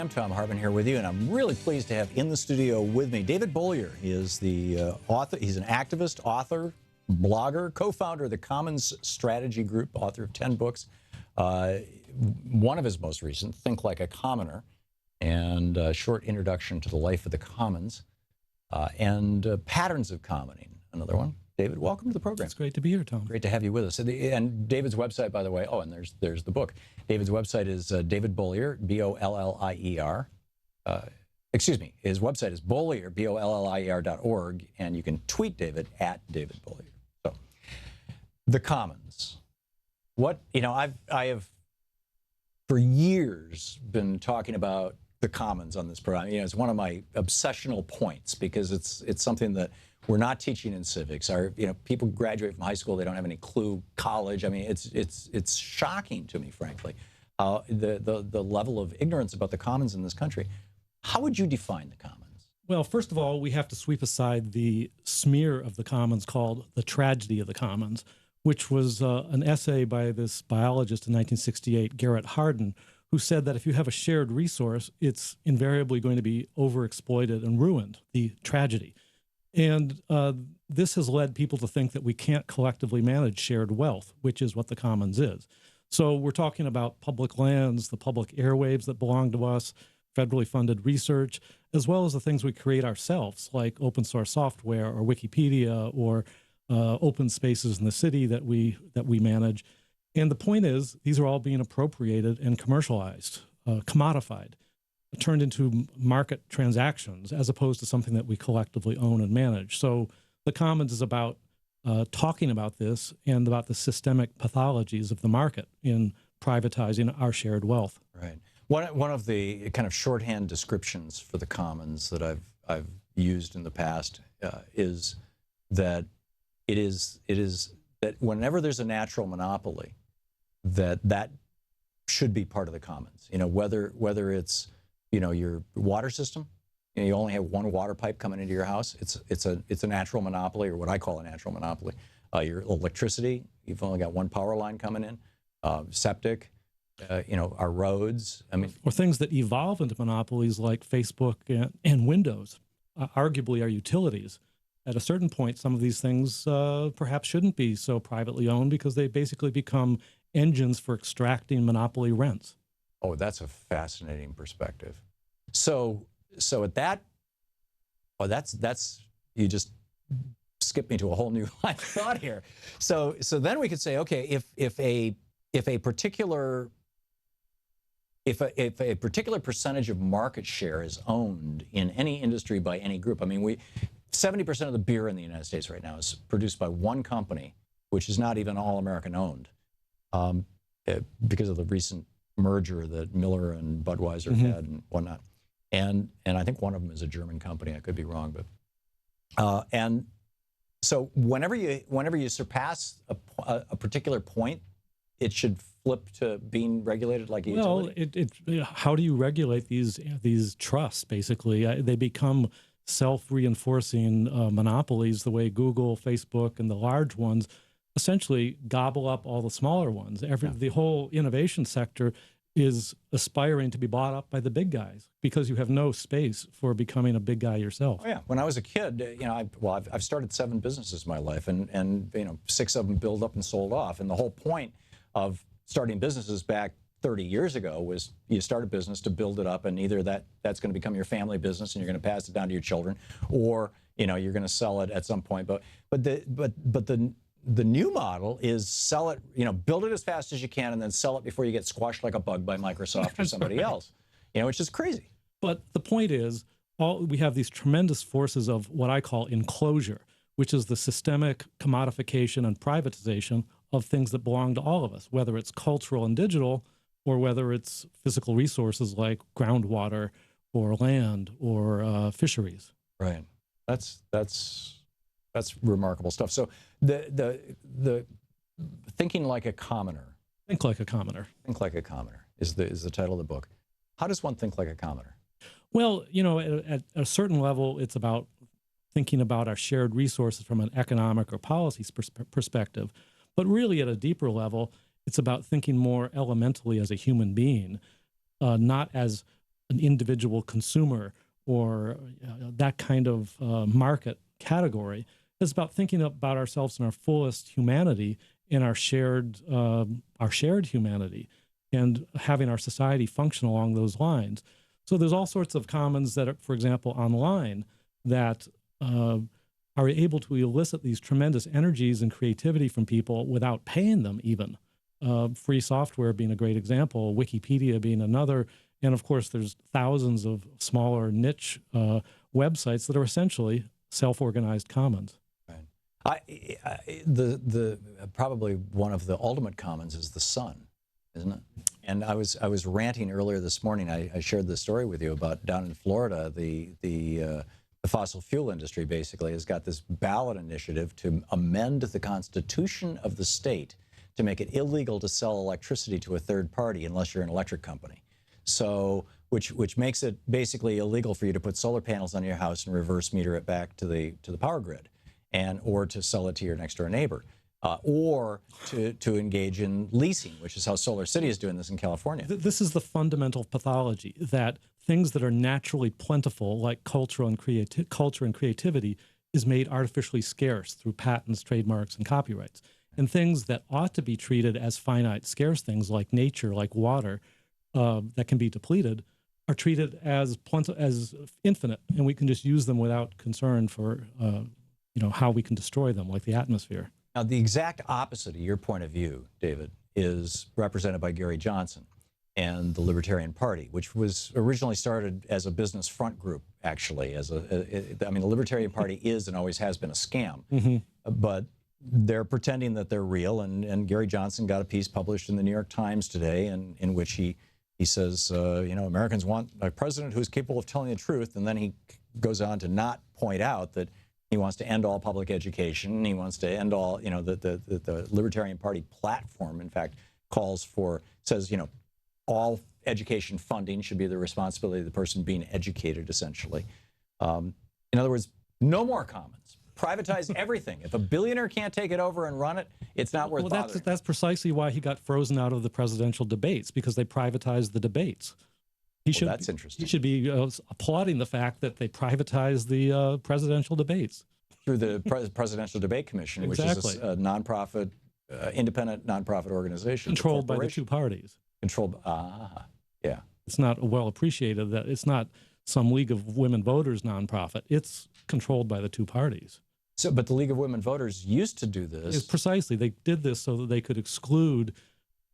I'm Thom Hartmann here with you, and I'm really pleased to have in the studio with me Davi Bollier. He is the author. He's an activist, author, blogger, co-founder of the Commons Strategy Group, author of 10 books. One of his most recent, Think Like a Commoner, and a short introduction to the life of the Commons, and Patterns of Commoning, another one. David, welcome to the program. It's great to be here, Thom. Great to have you with us. And David's website, by the way, and there's the book. David's website is Davi Bollier, B-O-L-L-I-E-R. Excuse me, his website is Bollier, B-O-L-L-I-E-R.org, and you can tweet David at Davi Bollier. So, the Commons. I have for years been talking about the Commons on this program. It's one of my obsessional points because it's something that we're not teaching in civics. People graduate from high school, they don't have any clue. College, I mean, it's shocking to me, frankly, the level of ignorance about the Commons in this country. How would you define the Commons? Well, first of all, we have to sweep aside the smear of the Commons called The Tragedy of the Commons, which was an essay by this biologist in 1968, Garrett Hardin, who said that if you have a shared resource, it's invariably going to be overexploited and ruined, the tragedy. And this has led people to think that we can't collectively manage shared wealth, which is what the Commons is. So we're talking about public lands, the public airwaves that belong to us, federally funded research, as well as the things we create ourselves, like open source software or Wikipedia or open spaces in the city that we manage. And the point is, these are all being appropriated and commercialized, commodified, turned into market transactions as opposed to something that we collectively own and manage. So the Commons is about talking about this and about the systemic pathologies of the market in privatizing our shared wealth. Right. One of the kind of shorthand descriptions for the Commons that I've used in the past is that it is that whenever there's a natural monopoly, that should be part of the Commons. Whether it's your water system, you only have one water pipe coming into your house. It's a natural monopoly, or what I call a natural monopoly. Your electricity, you've only got one power line coming in. Septic, our roads. I mean, or things that evolve into monopolies like Facebook and Windows, arguably are utilities. At a certain point, some of these things perhaps shouldn't be so privately owned because they basically become engines for extracting monopoly rents. Oh, that's a fascinating perspective. So at that, that's you just skipped me to a whole new line of thought here. So then we could say, okay, if a particular percentage of market share is owned in any industry by any group, I mean, 70% of the beer in the United States right now is produced by one company, which is not even all American owned, because of the recent merger that Miller and Budweiser had and whatnot. And I think one of them is a German company. I could be wrong, but and so whenever you surpass a particular point, it should flip to being regulated like a utility. Well, how do you regulate these trusts? Basically, they become self-reinforcing monopolies, the way Google, Facebook, and the large ones essentially gobble up all the smaller ones. The whole innovation sector is aspiring to be bought up by the big guys because you have no space for becoming a big guy yourself. Oh, yeah. When I was a kid, I've started 7 businesses in my life, and 6 of them built up and sold off. And the whole point of starting businesses back 30 years ago was you start a business to build it up, and either that's going to become your family business and you're going to pass it down to your children, or you're going to sell it at some point. But the new model is sell it, build it as fast as you can and then sell it before you get squashed like a bug by Microsoft or somebody else, which is crazy. But the point is, we have these tremendous forces of what I call enclosure, which is the systemic commodification and privatization of things that belong to all of us, whether it's cultural and digital, or whether it's physical resources like groundwater or land or fisheries. Right. That's remarkable stuff. So the thinking like a commoner. Think like a commoner. Think like a commoner is the title of the book. How does one think like a commoner? Well, at a certain level, it's about thinking about our shared resources from an economic or policy perspective. But really, at a deeper level, it's about thinking more elementally as a human being, not as an individual consumer or that kind of market category. It's about thinking about ourselves in our fullest humanity, in our shared humanity, and having our society function along those lines. So there's all sorts of commons that are, for example, online that are able to elicit these tremendous energies and creativity from people without paying them even. Free software being a great example, Wikipedia being another, and of course there's thousands of smaller niche websites that are essentially self-organized commons. The probably one of the ultimate commons is the sun, isn't it? And I was ranting earlier this morning. I shared this story with you about down in Florida, the fossil fuel industry basically has got this ballot initiative to amend the Constitution of the state to make it illegal to sell electricity to a third party unless you're an electric company. So, which makes it basically illegal for you to put solar panels on your house and reverse meter it back to the power grid, or to sell it to your next door neighbor, or to engage in leasing, which is how Solar City is doing this in California. This is the fundamental pathology, that things that are naturally plentiful, like culture and creativity, is made artificially scarce through patents, trademarks, and copyrights. And things that ought to be treated as finite, scarce things like nature, like water, that can be depleted, are treated as infinite, and we can just use them without concern for how we can destroy them, like the atmosphere. Now, the exact opposite of your point of view, David, is represented by Gary Johnson and the Libertarian Party, which was originally started as a business front group, actually. I mean, the Libertarian Party is and always has been a scam, but they're pretending that they're real. And Gary Johnson got a piece published in the New York Times today in which he says, Americans want a president who's capable of telling the truth. And then he goes on to not point out that he wants to end all public education. He wants to end all, the Libertarian Party platform, in fact, says, all education funding should be the responsibility of the person being educated, essentially. In other words, no more commons. Privatize everything. If a billionaire can't take it over and run it, it's not worth bothering. That's precisely why he got frozen out of the presidential debates, because they privatized the debates. That's interesting. He should be applauding the fact that they privatized the presidential debates. Through the Presidential Debate Commission, Exactly. Which is a nonprofit, independent nonprofit organization. Controlled by the two parties. Yeah. It's not well appreciated that it's not some League of Women Voters nonprofit. It's controlled by the two parties. So, but the League of Women Voters used to do this. Precisely. They did this so that they could exclude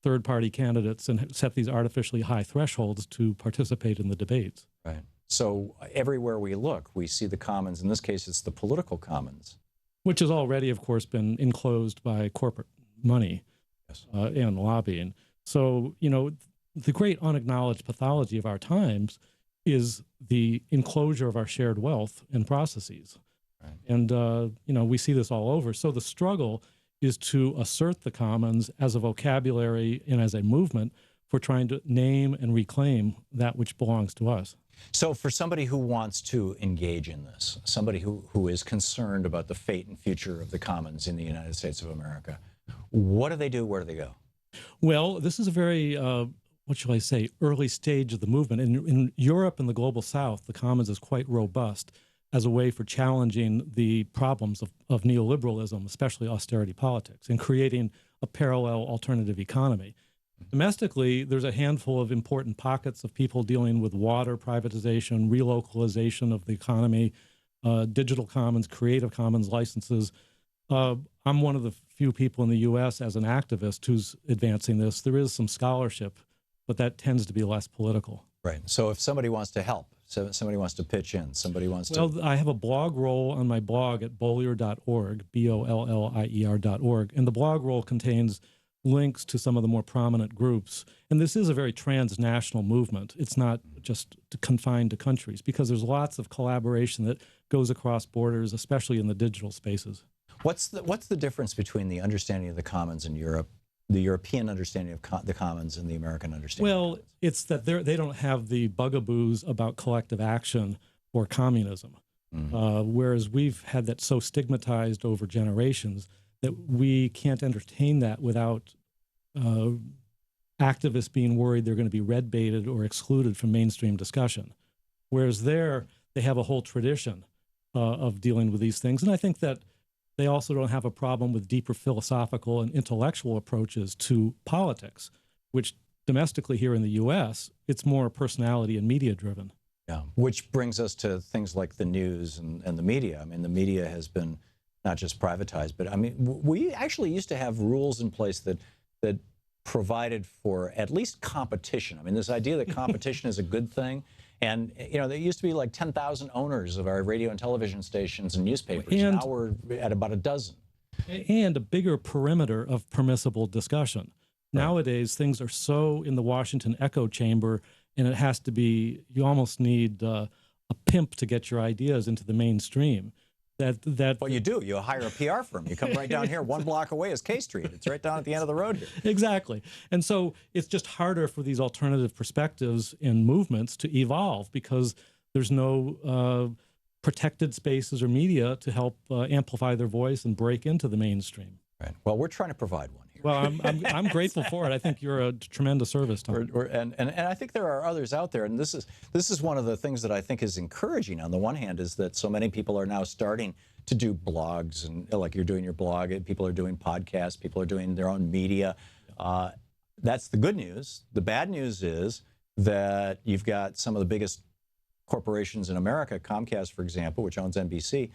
third-party candidates and set these artificially high thresholds to participate in the debates. Right. So everywhere we look, we see the commons. In this case, it's the political commons. Which has already, of course, been enclosed by corporate money. Yes. And lobbying. So, the great unacknowledged pathology of our times is the enclosure of our shared wealth and processes. Right. And, we see this all over. So the struggle is to assert the commons as a vocabulary and as a movement for trying to name and reclaim that which belongs to us. So for somebody who wants to engage in this, somebody who is concerned about the fate and future of the commons in the United States of America, what do they do? Where do they go? Well, this is a very, what shall I say, early stage of the movement. In Europe and the Global South, the commons is quite robust as a way for challenging the problems of neoliberalism, especially austerity politics, and creating a parallel alternative economy. Domestically, there's a handful of important pockets of people dealing with water privatization, relocalization of the economy, digital commons, creative commons licenses. I'm one of the few people in the U.S. as an activist who's advancing this. There is some scholarship, but that tends to be less political. Right. So if somebody wants to help, so somebody wants to pitch in, somebody wants to... Well, I have a blog roll on my blog at bollier.org, BOLLIER.org, and the blog roll contains links to some of the more prominent groups. And this is a very transnational movement. It's not just confined to countries, because there's lots of collaboration that goes across borders, especially in the digital spaces. What's the difference between the understanding of the commons in Europe, the European understanding of the commons, and the American understanding? Well, it's that they don't have the bugaboos about collective action or communism, whereas we've had that so stigmatized over generations that we can't entertain that without activists being worried they're going to be red baited or excluded from mainstream discussion. Whereas there, they have a whole tradition of dealing with these things. And I think that they also don't have a problem with deeper philosophical and intellectual approaches to politics, which domestically here in the U.S., it's more personality and media driven. Yeah, which brings us to things like the news and the media. I mean, the media has been not just privatized, but I mean, we actually used to have rules in place that provided for at least competition. I mean, this idea that competition is a good thing. And, you know, there used to be like 10,000 owners of our radio and television stations and newspapers. And now we're at about a dozen. And a bigger perimeter of permissible discussion. Right. Nowadays, things are so in the Washington echo chamber, and it has to be, you almost need a pimp to get your ideas into the mainstream. Well, you do. You hire a PR firm. You come right down here. 1 block away is K Street. It's right down at the end of the road here. Exactly. And so it's just harder for these alternative perspectives and movements to evolve because there's no protected spaces or media to help amplify their voice and break into the mainstream. Right. Well, we're trying to provide one here. Well, I'm grateful for it. I think you're a tremendous service, Tom. And I think there are others out there, and this is one of the things that I think is encouraging. On the one hand, is that so many people are now starting to do blogs, and like you're doing your blog. People are doing podcasts. People are doing their own media. That's the good news. The bad news is that you've got some of the biggest corporations in America, Comcast, for example, which owns NBC.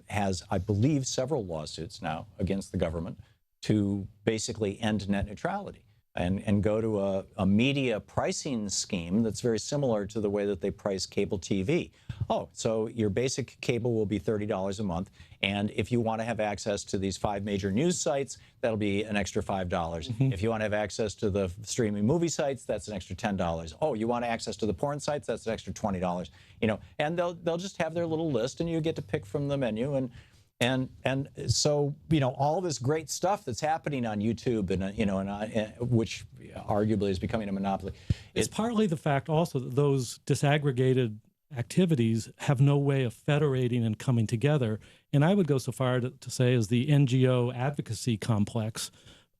Has, I believe, several lawsuits now against the government to basically end net neutrality and go to a media pricing scheme that's very similar to the way that they price cable TV. Oh, so your basic cable will be $30 a month, and if you want to have access to these 5 major news sites, that'll be an extra $5. Mm-hmm. If you want to have access to the streaming movie sites, that's an extra $10. Oh, you want access to the porn sites, that's an extra $20. You know, and they'll just have their little list, and you get to pick from the menu. And so, you know, all this great stuff that's happening on YouTube and, you know, which arguably is becoming a monopoly. It's partly the fact also that those disaggregated activities have no way of federating and coming together. And I would go so far to say as the NGO advocacy complex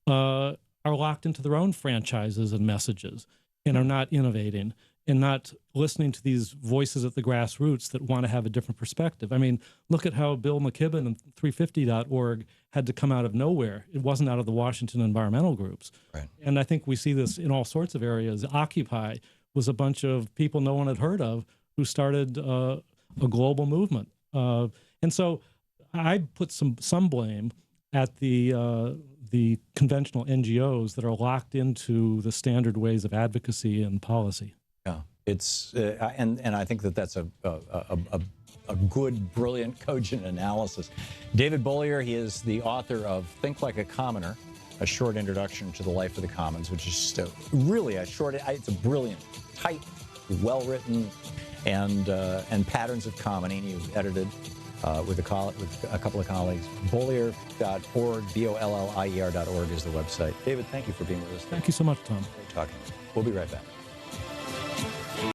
are locked into their own franchises and messages and are not innovating and not listening to these voices at the grassroots that want to have a different perspective. I mean, look at how Bill McKibben and 350.org had to come out of nowhere. It wasn't out of the Washington environmental groups. Right. And I think we see this in all sorts of areas. Occupy was a bunch of people no one had heard of who started a global movement. And so I put some blame at the conventional NGOs that are locked into the standard ways of advocacy and policy. Yeah, it's and I think that's a good, brilliant, cogent analysis. David Bollier, he is the author of Think Like a Commoner, a short introduction to the life of the commons, which is just really a short. It's a brilliant, tight, well-written, and patterns of commoning. You've edited with a couple of colleagues. Bollier.org, BOLLIER.org is the website. David, thank you for being with us today. Thank you so much, Tom. Great talking. We'll be right back.